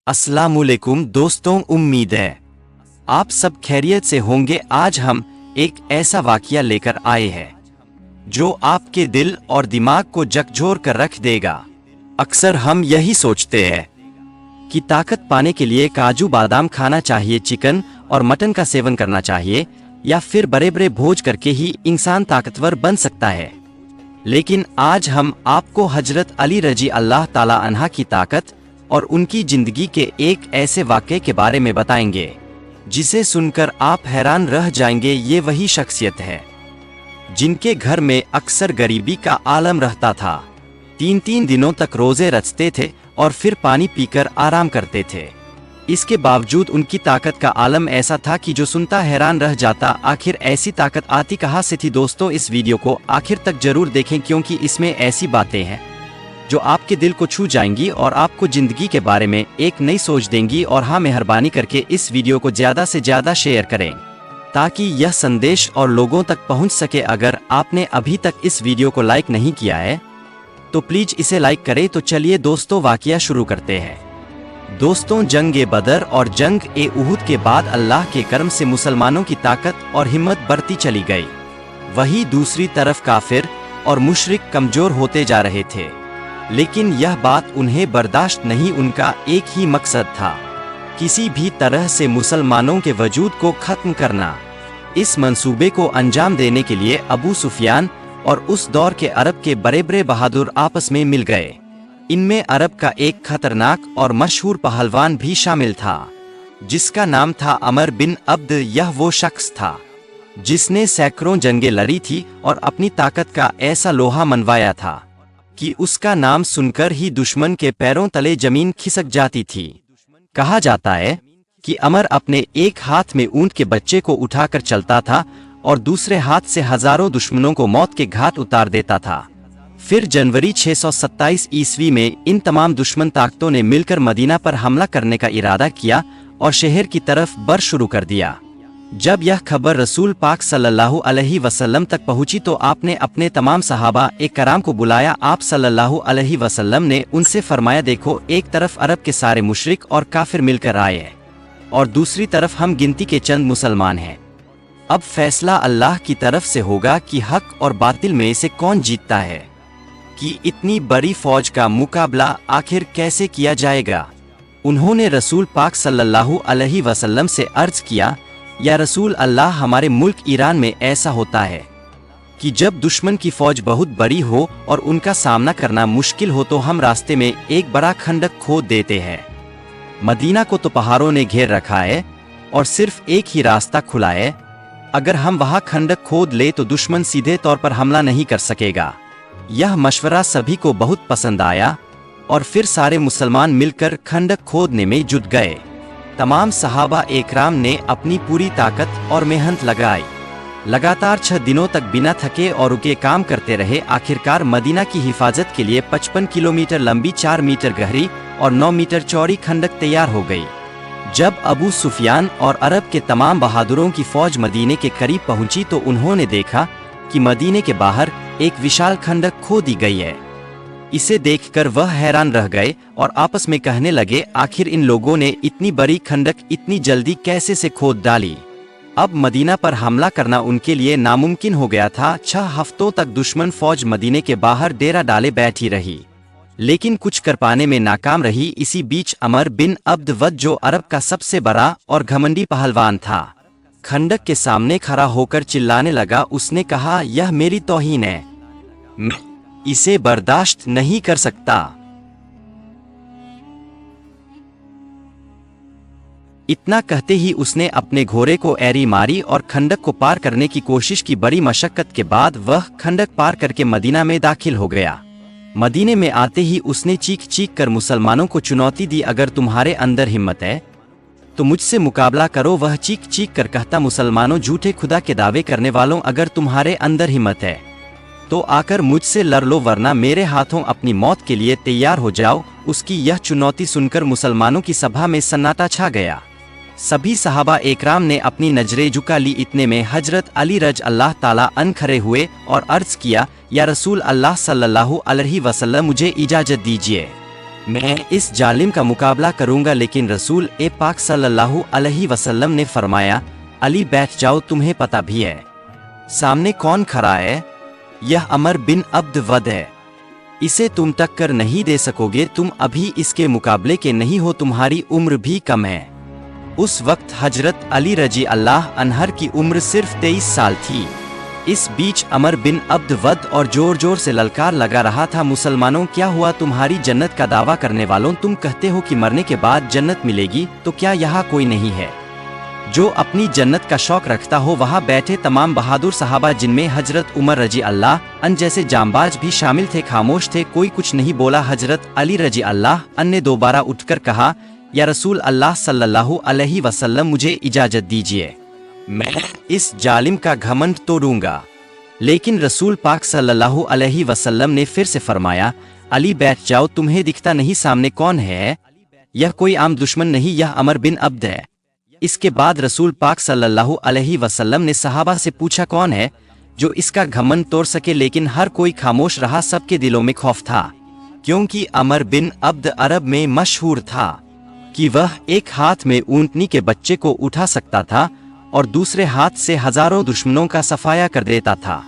अस्सलामुअलैकुम दोस्तों, उम्मीद है आप सब खैरियत से होंगे। आज हम एक ऐसा वाकया लेकर आए हैं जो आपके दिल और दिमाग को झकझोर कर रख देगा। अक्सर हम यही सोचते हैं कि ताकत पाने के लिए काजू बादाम खाना चाहिए, चिकन और मटन का सेवन करना चाहिए, या फिर बड़े बड़े भोज करके ही इंसान ताकतवर बन सकता है। लेकिन आज हम आपको हजरत अली रजी अल्लाह ताला अन्हा की ताकत और उनकी जिंदगी के एक ऐसे वाक़े के बारे में बताएंगे जिसे सुनकर आप हैरान रह जाएंगे। ये वही शख्सियत है जिनके घर में अक्सर गरीबी का आलम रहता था। 3-3 दिनों तक रोजे रचते थे और फिर पानी पीकर आराम करते थे। इसके बावजूद उनकी ताकत का आलम ऐसा था कि जो सुनता हैरान रह जाता। आखिर ऐसी ताकत आती कहाँ से थी? दोस्तों, इस वीडियो को आखिर तक जरूर देखें, क्योंकि इसमें ऐसी बातें हैं जो आपके दिल को छू जाएंगी और आपको जिंदगी के बारे में एक नई सोच देंगी। और हाँ, मेहरबानी करके इस वीडियो को ज़्यादा से ज़्यादा शेयर करें ताकि यह संदेश और लोगों तक पहुंच सके। अगर आपने अभी तक इस वीडियो को लाइक नहीं किया है तो प्लीज इसे लाइक करें। तो चलिए दोस्तों, वाकया शुरू करते हैं। दोस्तों, जंग बदर और जंग उहुद के बाद अल्लाह के करम से मुसलमानों की ताकत और हिम्मत बढ़ती चली गई। वहीं दूसरी तरफ काफिर और मुशरिक कमजोर होते जा रहे थे, लेकिन यह बात उन्हें बर्दाश्त नहीं। उनका एक ही मकसद था, किसी भी तरह से मुसलमानों के वजूद को खत्म करना। इस मंसूबे को अंजाम देने के लिए अबू सुफियान और उस दौर के अरब के बड़े बड़े बहादुर आपस में मिल गए। इनमें अरब का एक खतरनाक और मशहूर पहलवान भी शामिल था जिसका नाम था अमर बिन अब्द। यह वो शख्स था जिसने सैकड़ों जंगें लड़ी थी और अपनी ताकत का ऐसा लोहा मनवाया था कि उसका नाम सुनकर ही दुश्मन के पैरों तले जमीन खिसक जाती थी। कहा जाता है कि अमर अपने एक हाथ में ऊंट के बच्चे को उठाकर चलता था और दूसरे हाथ से हजारों दुश्मनों को मौत के घाट उतार देता था। फिर जनवरी 627 ईस्वी में इन तमाम दुश्मन ताकतों ने मिलकर मदीना पर हमला करने का इरादा किया और शहर की तरफ बर शुरू कर दिया। जब यह खबर रसूल पाक सल्लल्लाहु अलैहि वसल्लम तक पहुंची तो आपने अपने तमाम सहाबा कराम को बुलाया। आप सल्लल्लाहु अलैहि वसल्लम ने उनसे फरमाया, देखो, एक तरफ अरब के सारे मुशरिक और काफिर मिलकर आए हैं और दूसरी तरफ हम गिनती के चंद मुसलमान हैं। अब फैसला अल्लाह की तरफ से होगा कि हक और बातिल में से कौन जीतता है, कि इतनी बड़ी फौज का मुकाबला आखिर कैसे किया जाएगा। उन्होंने रसूल पाक सल्लल्लाहु अलैहि वसल्लम से अर्ज किया, या रसूल अल्लाह, हमारे मुल्क ईरान में ऐसा होता है कि जब दुश्मन की फौज बहुत बड़ी हो और उनका सामना करना मुश्किल हो तो हम रास्ते में एक बड़ा खंडक खोद देते हैं। मदीना को तो पहाड़ों ने घेर रखा है और सिर्फ एक ही रास्ता खुला है। अगर हम वहां खंडक खोद ले तो दुश्मन सीधे तौर पर हमला नहीं कर सकेगा। यह मशवरा सभी को बहुत पसंद आया और फिर सारे मुसलमान मिलकर खंडक खोदने में जुट गए। तमाम सहाबा एकराम ने अपनी पूरी ताकत और मेहनत लगाई। लगातार 6 दिनों तक बिना थके और रुके काम करते रहे। आखिरकार मदीना की हिफाजत के लिए 55 किलोमीटर लंबी, 4 मीटर गहरी और 9 मीटर चौड़ी खंडक तैयार हो गई। जब अबू सुफियान और अरब के तमाम बहादुरों की फौज मदीने के करीब पहुंची तो उन्होंने देखा कि मदीने के बाहर एक विशाल खंडक खोदी गई है। इसे देखकर वह हैरान रह गए और आपस में कहने लगे, आखिर इन लोगों ने इतनी बड़ी खंडक इतनी जल्दी कैसे से खोद डाली। अब मदीना पर हमला करना उनके लिए नामुमकिन हो गया था। 6 हफ्तों तक दुश्मन फौज मदीने के बाहर डेरा डाले बैठी रही, लेकिन कुछ कर पाने में नाकाम रही। इसी बीच अमर बिन अब्द वद, जो अरब का सबसे बड़ा और घमंडी पहलवान था, खंडक के सामने खड़ा होकर चिल्लाने लगा। उसने कहा, यह मेरी तौहीन है, मैं इसे बर्दाश्त नहीं कर सकता। इतना कहते ही उसने अपने घोड़े को एरी मारी और खंडक को पार करने की कोशिश की। बड़ी मशक्कत के बाद वह खंडक पार करके मदीना में दाखिल हो गया। मदीने में आते ही उसने चीख चीख कर मुसलमानों को चुनौती दी, अगर तुम्हारे अंदर हिम्मत है तो मुझसे मुकाबला करो। वह चीख चीख कर कहता, मुसलमानों, झूठे खुदा के दावे करने वालों, अगर तुम्हारे अंदर हिम्मत है तो आकर मुझसे लड़ लो, वरना मेरे हाथों अपनी मौत के लिए तैयार हो जाओ। उसकी यह चुनौती सुनकर मुसलमानों की सभा में सन्नाटा छा गया। सभी सहाबा एकराम ने अपनी नजरें झुका ली। इतने में हजरत अली रज अल्लाह ताला अन खड़े हुए और अर्ज किया, या रसूल अल्लाह सल्लल्लाहु अलैहि वसल्लम, मुझे इजाजत दीजिए। मैं इस जालिम का मुकाबला करूंगा। लेकिन रसूल ए पाक सल्लल्लाहु अलैहि वसल्लम ने फरमाया, अली बैठ जाओ, तुम्हें पता भी है सामने कौन खड़ा है? यह अमर बिन अब्द वद है। इसे तुम टक्कर नहीं दे सकोगे, तुम अभी इसके मुकाबले के नहीं हो, तुम्हारी उम्र भी कम है। उस वक्त हजरत अली रजी अल्लाह अन्हर की उम्र सिर्फ 23 साल थी। इस बीच अमर बिन अब्द वद और जोर जोर से ललकार लगा रहा था, मुसलमानों क्या हुआ तुम्हारी जन्नत का दावा करने वालों? तुम कहते हो कि मरने के बाद जन्नत मिलेगी, तो क्या यहाँ कोई नहीं है जो अपनी जन्नत का शौक रखता हो? वहाँ बैठे तमाम बहादुर सहाबा, जिनमें हजरत उमर रजी अल्लाह अन जैसे जांबाज भी शामिल थे, खामोश थे, कोई कुछ नहीं बोला। हजरत अली रजी अल्लाह अन ने दोबारा उठकर कहा, या रसूल अल्लाह सल्लल्लाहु अलैहि वसल्लम, मुझे इजाजत दीजिए, मैं इस जालिम का घमंड तोड़ूंगा। लेकिन रसूल पाक सल्लल्लाहु अलैहि वसल्लम ने फिर से फरमाया, अली बैठ जाओ, तुम्हें दिखता नहीं सामने कौन है? यह कोई आम दुश्मन नहीं, यह अमर बिन अब्द है। इसके बाद रसूल पाक सल्लल्लाहु अलैहि वसल्लम ने सहाबा से पूछा, कौन है जो इसका घमंड तोड़ सके? लेकिन हर कोई खामोश रहा, सबके दिलों में खौफ था, क्योंकि अमर बिन अब्द अरब में मशहूर था कि वह एक हाथ में ऊंटनी के बच्चे को उठा सकता था और दूसरे हाथ से हजारों दुश्मनों का सफाया कर देता था।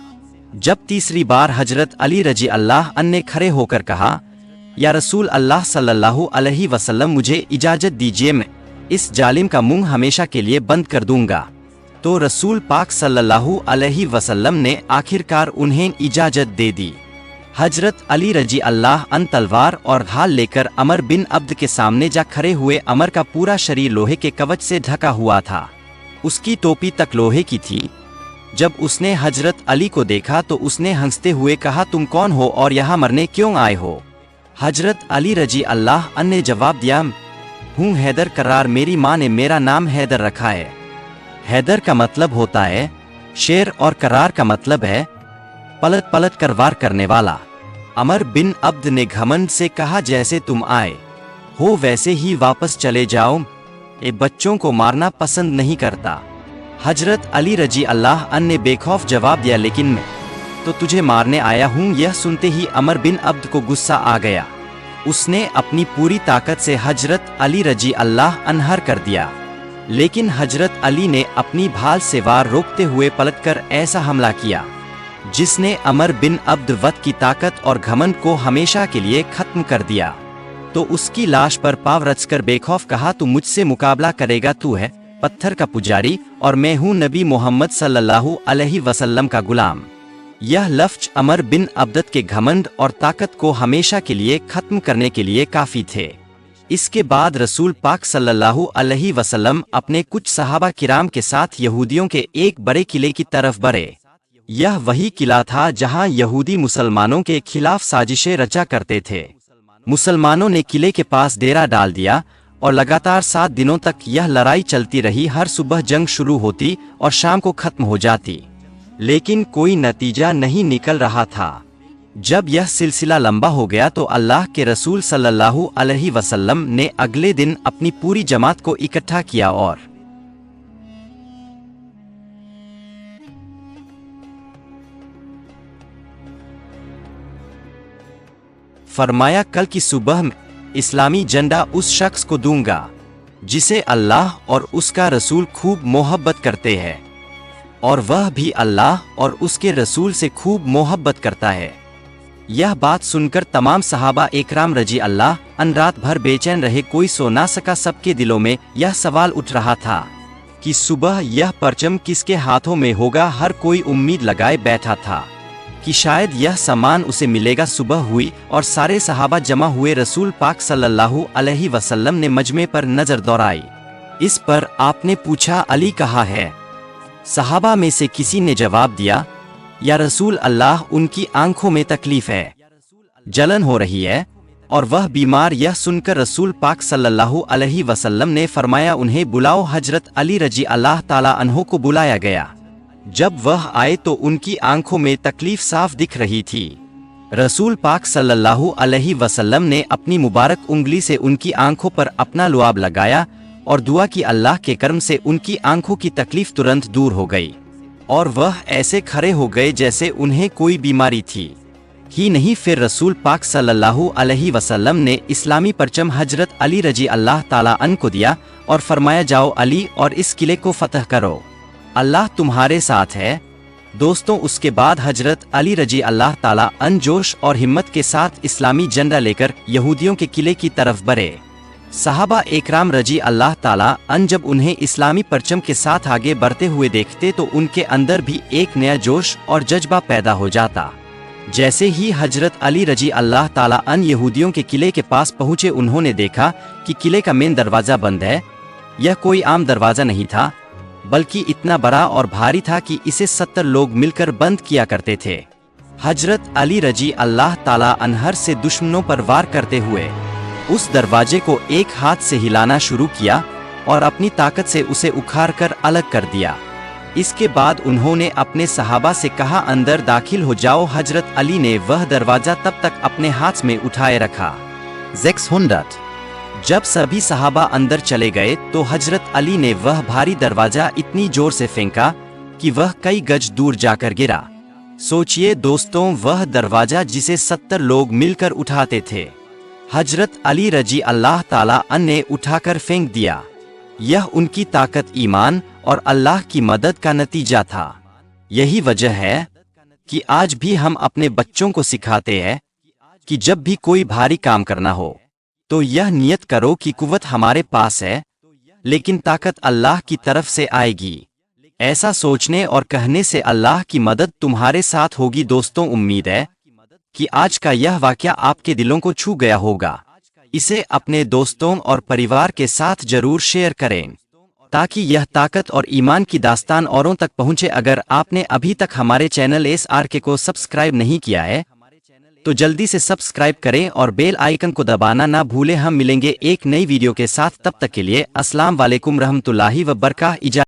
जब तीसरी बार हजरत अली रजी अल्लाह अन ने खड़े होकर कहा, या रसूल अल्लाह सल्लल्लाहु अलैहि वसल्लम, मुझे इजाजत दीजिए, मैं इस जालिम का मुंह हमेशा के लिए बंद कर दूंगा, तो रसूल पाक सल्लल्लाहु अलैहि वसल्लम ने आखिरकार उन्हें इजाजत दे दी। हजरत अली रजी अल्लाह अन तलवार और ढाल लेकर अमर बिन अब्द के सामने जा खड़े हुए। अमर का पूरा शरीर लोहे के कवच से ढका हुआ था, उसकी टोपी तक लोहे की थी। जब उसने हजरत अली को देखा तो उसने हंसते हुए कहा, तुम कौन हो और यहाँ मरने क्यों आए हो? हजरत अली रजी अल्लाह अन ने जवाब दिया, हूँ हैदर करार, मेरी माँ ने मेरा नाम हैदर रखा है। हैदर का मतलब होता है शेर और करार का मतलब है पलट पलट कर वार करने वाला। अमर बिन अब्द ने घमंड से कहा, जैसे तुम आए हो वैसे ही वापस चले जाओ, ये बच्चों को मारना पसंद नहीं करता। हजरत अली रजी अल्लाह अन ने बेखौफ जवाब दिया, लेकिन मैं तो तुझे मारने आया हूँ। यह सुनते ही अमर बिन अब्द को गुस्सा आ गया, उसने अपनी पूरी ताकत से हजरत अली रजी अल्लाह अन्हर कर दिया। लेकिन हजरत अली ने अपनी भाल से वार रोकते हुए पलटकर ऐसा हमला किया जिसने अमर बिन अब्द वद की ताकत और घमंड को हमेशा के लिए खत्म कर दिया। तो उसकी लाश पर पांव रचकर बेखौफ कहा, तू मुझसे मुकाबला करेगा? तू है पत्थर का पुजारी और मैं हूँ नबी मोहम्मद सल्लल्लाहु अलैहि वसल्लम का गुलाम। यह लफ्ज अमर बिन अब्द के घमंड और ताकत को हमेशा के लिए खत्म करने के लिए काफी थे। इसके बाद रसूल पाक सल्लल्लाहु अलैहि वसल्लम अपने कुछ सहाबा किराम के साथ यहूदियों के एक बड़े किले की तरफ बढ़े। यह वही किला था जहां यहूदी मुसलमानों के खिलाफ साजिशें रचा करते थे। मुसलमानों ने किले के पास डेरा डाल दिया और लगातार 7 दिनों तक यह लड़ाई चलती रही। हर सुबह जंग शुरू होती और शाम को खत्म हो जाती, लेकिन कोई नतीजा नहीं निकल रहा था। जब यह सिलसिला लंबा हो गया तो अल्लाह के रसूल सल्लल्लाहु अलैहि वसल्लम ने अगले दिन अपनी पूरी जमात को इकट्ठा किया और फरमाया, कल की सुबह में इस्लामी झंडा उस शख्स को दूंगा जिसे अल्लाह और उसका रसूल खूब मोहब्बत करते हैं, और वह भी अल्लाह और उसके रसूल से खूब मोहब्बत करता है। यह बात सुनकर तमाम सहाबा इकराम रजी अल्लाह अन रात भर बेचैन रहे, कोई सो ना सका। सबके दिलों में यह सवाल उठ रहा था कि सुबह यह परचम किसके हाथों में होगा। हर कोई उम्मीद लगाए बैठा था कि शायद यह सामान उसे मिलेगा। सुबह हुई और सारे सहाबा जमा हुए। रसूल पाक सल्लल्लाहु अलैहि वसल्लम ने मजमे पर नजर दौड़ाई। इस पर आपने पूछा, अली कहाँ है? सहाबा में से किसी ने जवाब दिया, या रसूल अल्लाह, उनकी आंखों में तकलीफ है, जलन हो रही है और वह बीमार। यह सुनकर रसूल पाक सल्लल्लाहु अलैहि वसल्लम ने फरमाया, उन्हें बुलाओ। हजरत अली रजी अल्लाह ताला अन्हो को बुलाया गया। जब वह आए तो उनकी आंखों में तकलीफ साफ दिख रही थी। रसूल पाक सल्लल्लाहु अलैहि वसल्लम ने अपनी मुबारक उंगली से उनकी आंखों पर अपना लुआब लगाया और दुआ की, अल्लाह के करम से उनकी आंखों की तकलीफ तुरंत दूर हो गई और वह ऐसे खड़े हो गए जैसे उन्हें कोई बीमारी थी। ही नहीं, फिर रसूल पाक सल्लल्लाहु अलैहि वसल्लम ने इस्लामी परचम हजरत अली रजी अल्लाह ताला अन को दिया और फरमाया, जाओ अली और इस किले को फतह करो, अल्लाह तुम्हारे साथ है। दोस्तों, उसके बाद हजरत अली रजी अल्लाह ताला अन जोश और हिम्मत के साथ इस्लामी झंडा लेकर यहूदियों के किले की तरफ बढ़े। सहाबा एकराम रजी अल्लाह ताला अन जब उन्हें इस्लामी परचम के साथ आगे बढ़ते हुए देखते तो उनके अंदर भी एक नया जोश और जज्बा पैदा हो जाता। जैसे ही हजरत अली रजी अल्लाह ताला अन यहूदियों के किले के पास पहुंचे, उन्होंने देखा कि किले का मेन दरवाजा बंद है। यह कोई आम दरवाजा नहीं था, बल्कि इतना बड़ा और भारी था कि इसे 70 लोग मिलकर बंद किया करते थे। हजरत अली रजी अल्लाह ताला अनहर से दुश्मनों पर वार करते हुए उस दरवाजे को एक हाथ से हिलाना शुरू किया और अपनी ताकत से उसे उखाड़ कर अलग कर दिया। इसके बाद उन्होंने अपने सहाबा से कहा, अंदर दाखिल हो जाओ। हजरत अली ने वह दरवाजा तब तक अपने हाथ में उठाए रखा। 600 जब सभी सहाबा अंदर चले गए तो हजरत अली ने वह भारी दरवाजा इतनी जोर से फेंका कि वह कई गज दूर जाकर गिरा। सोचिए दोस्तों, वह दरवाजा जिसे 70 लोग मिलकर उठाते थे, हजरत अली रजी अल्लाह ताला अन ने उठाकर फेंक दिया। यह उनकी ताकत, ईमान और अल्लाह की मदद का नतीजा था। यही वजह है कि आज भी हम अपने बच्चों को सिखाते हैं कि जब भी कोई भारी काम करना हो तो यह नियत करो कि कुव्वत हमारे पास है, लेकिन ताकत अल्लाह की तरफ से आएगी। ऐसा सोचने और कहने से अल्लाह की मदद तुम्हारे साथ होगी। दोस्तों, उम्मीद है कि आज का यह वाकया आपके दिलों को छू गया होगा। इसे अपने दोस्तों और परिवार के साथ जरूर शेयर करें ताकि यह ताकत और ईमान की दास्तान औरों तक पहुंचे। अगर आपने अभी तक हमारे चैनल SRK को सब्सक्राइब नहीं किया है तो जल्दी से सब्सक्राइब करें और बेल आइकन को दबाना ना भूलें। हम मिलेंगे एक नई वीडियो के साथ, तब तक के लिए अस्सलाम वालेकुम रहमतुल्लाहि व बरकातहू।